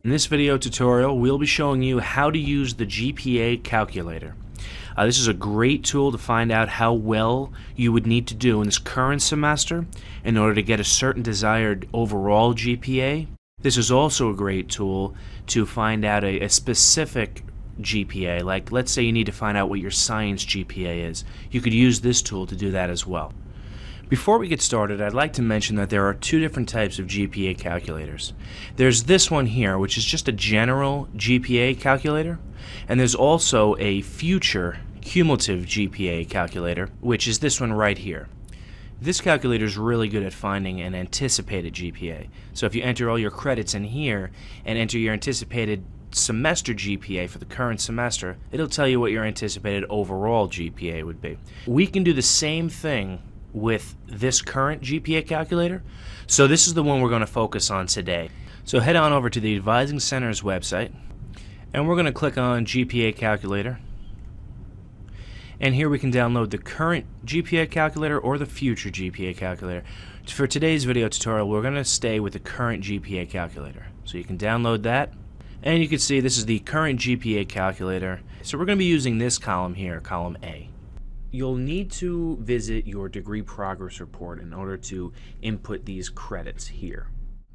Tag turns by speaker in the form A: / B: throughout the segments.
A: In this video tutorial, we'll be showing you how to use the Gpa Calculator. This is a great tool to find out how well you would need to do in this current semester in order to get a certain desired overall GPA. This is also a great tool to find out a specific GPA, like let's say you need to find out what your science GPA is. You could use this tool to do that as well. Before we get started, I'd like to mention that there are two different types of GPA calculators. There's this one here, which is just a general GPA calculator, and there's also a future cumulative GPA calculator, which is this one right here. This calculator is really good at finding an anticipated GPA. So if you enter all your credits in here and enter your anticipated semester GPA for the current semester, it'll tell you what your anticipated overall GPA would be. We can do the same thing with this current GPA calculator, so this is the one we're going to focus on today. So head on over to the Advising Center's website, and we're going to click on GPA Calculator, and here we can download the current GPA calculator or the future GPA calculator. For today's video tutorial, we're going to stay with the current GPA calculator. So you can download that, and you can see this is the current GPA calculator. So we're going to be using this column here, column A. You'll need to visit your degree progress report in order to input these credits here.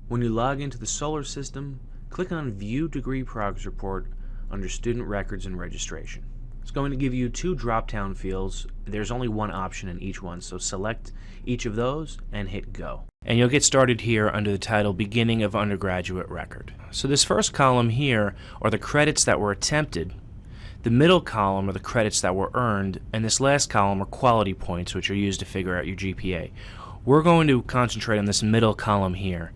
A: When you log into the solar system, click on View Degree Progress Report under Student Records and Registration. It's going to give you two drop-down fields. There's only one option in each one, so select each of those and hit Go. And you'll get started here under the title Beginning of Undergraduate Record. So this first column here are the credits that were attempted. The middle column are the credits that were earned, and this last column are quality points, which are used to figure out your GPA. We're going to concentrate on this middle column here.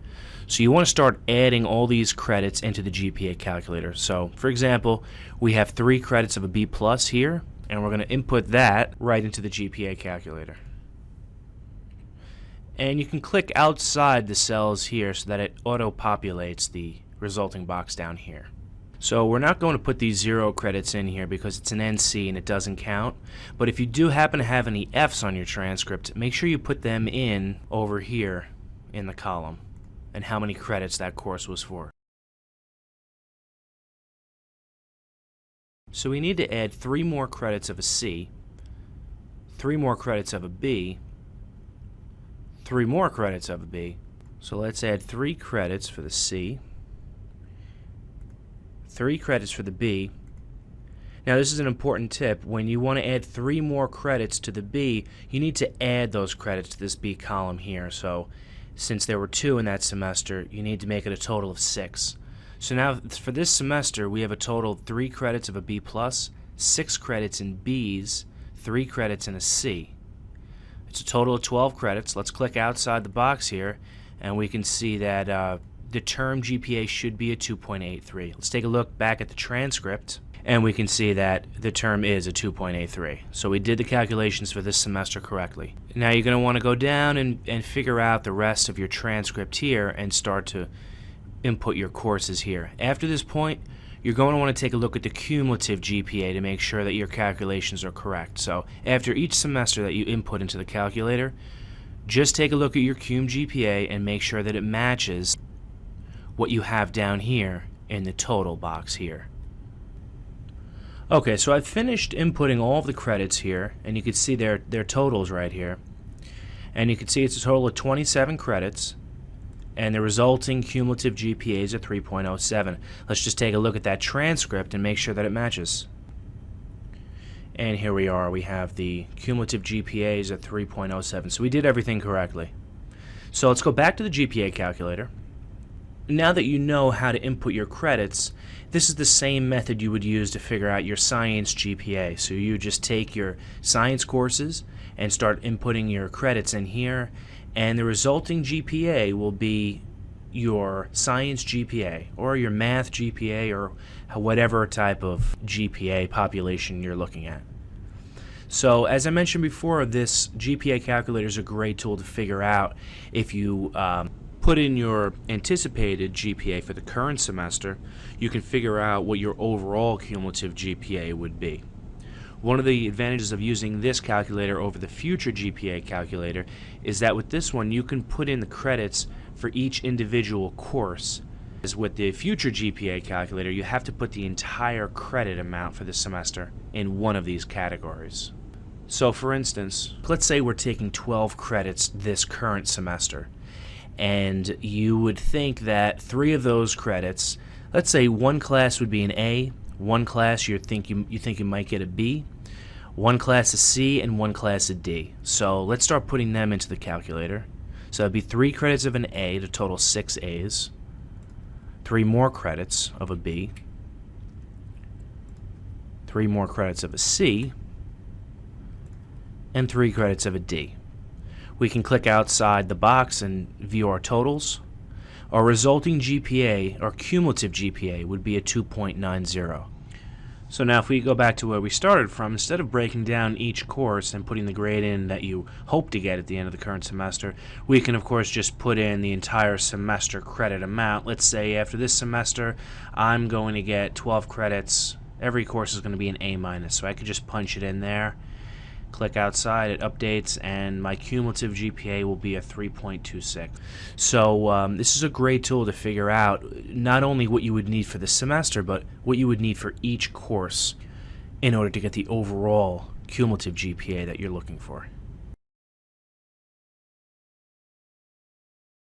A: So you want to start adding all these credits into the GPA calculator. So, for example, we have 3 credits of a B+ here, and we're going to input that right into the GPA calculator. And you can click outside the cells here so that it auto-populates the resulting box down here. So we're not going to put these 0 credits in here because it's an NC and it doesn't count. But if you do happen to have any Fs on your transcript, make sure you put them in over here in the column and how many credits that course was for. So we need to add 3 more credits of a C, 3 more credits of a B, 3 more credits of a B. So let's add 3 credits for the C, 3 credits for the B. Now this is an important tip. When you want to add 3 more credits to the B, you need to add those credits to this B column here. So since there were 2 in that semester, you need to make it a total of 6. So now for this semester, we have a total of 3 credits of a B+, 6 credits in Bs, 3 credits in a C. It's a total of 12 credits. Let's click outside the box here, and we can see that the term GPA should be a 2.83. Let's take a look back at the transcript, and we can see that the term is a 2.83. So we did the calculations for this semester correctly. Now you're going to want to go down and figure out the rest of your transcript here and start to input your courses here. After this point, you're going to want to take a look at the cumulative GPA to make sure that your calculations are correct. So after each semester that you input into the calculator, just take a look at your cum GPA and make sure that it matches what you have down here in the total box here. Okay, so I've finished inputting all of the credits here, and you can see their totals right here. And you can see it's a total of 27 credits, and the resulting cumulative GPA is a 3.07. Let's just take a look at that transcript and make sure that it matches. And here we are. We have the cumulative GPA is at 3.07. So we did everything correctly. So let's go back to the GPA calculator. Now that you know how to input your credits, this is the same method you would use to figure out your science GPA. So you just take your science courses and start inputting your credits in here, and the resulting GPA will be your science GPA or your math GPA or whatever type of GPA population you're looking at. So as I mentioned before, this GPA calculator is a great tool to figure out if you put in your anticipated GPA for the current semester, you can figure out what your overall cumulative GPA would be. One of the advantages of using this calculator over the future Gpa calculator is that with this one you can put in the credits for each individual course. With the future GPA calculator, you have to put the entire credit amount for the semester in one of these categories. So for instance, let's say we're taking 12 credits this current semester, and you would think that 3 of those credits, let's say one class would be an A, one class you think you might get a B, one class a C, and one class a D. So let's start putting them into the calculator. So that'd be 3 credits of an A to total 6 A's, 3 more credits of a B, 3 more credits of a C, and 3 credits of a D. We can click outside the box and view our totals. Our resulting GPA, or cumulative GPA, would be a 2.90. So now if we go back to where we started from, instead of breaking down each course and putting the grade in that you hope to get at the end of the current semester, we can of course just put in the entire semester credit amount. Let's say after this semester I'm going to get 12 credits. Every course is going to be an A-, so I could just punch it in there, click outside, it updates, and my cumulative GPA will be a 3.26. So this is a great tool to figure out not only what you would need for the semester, but what you would need for each course in order to get the overall cumulative GPA that you're looking for.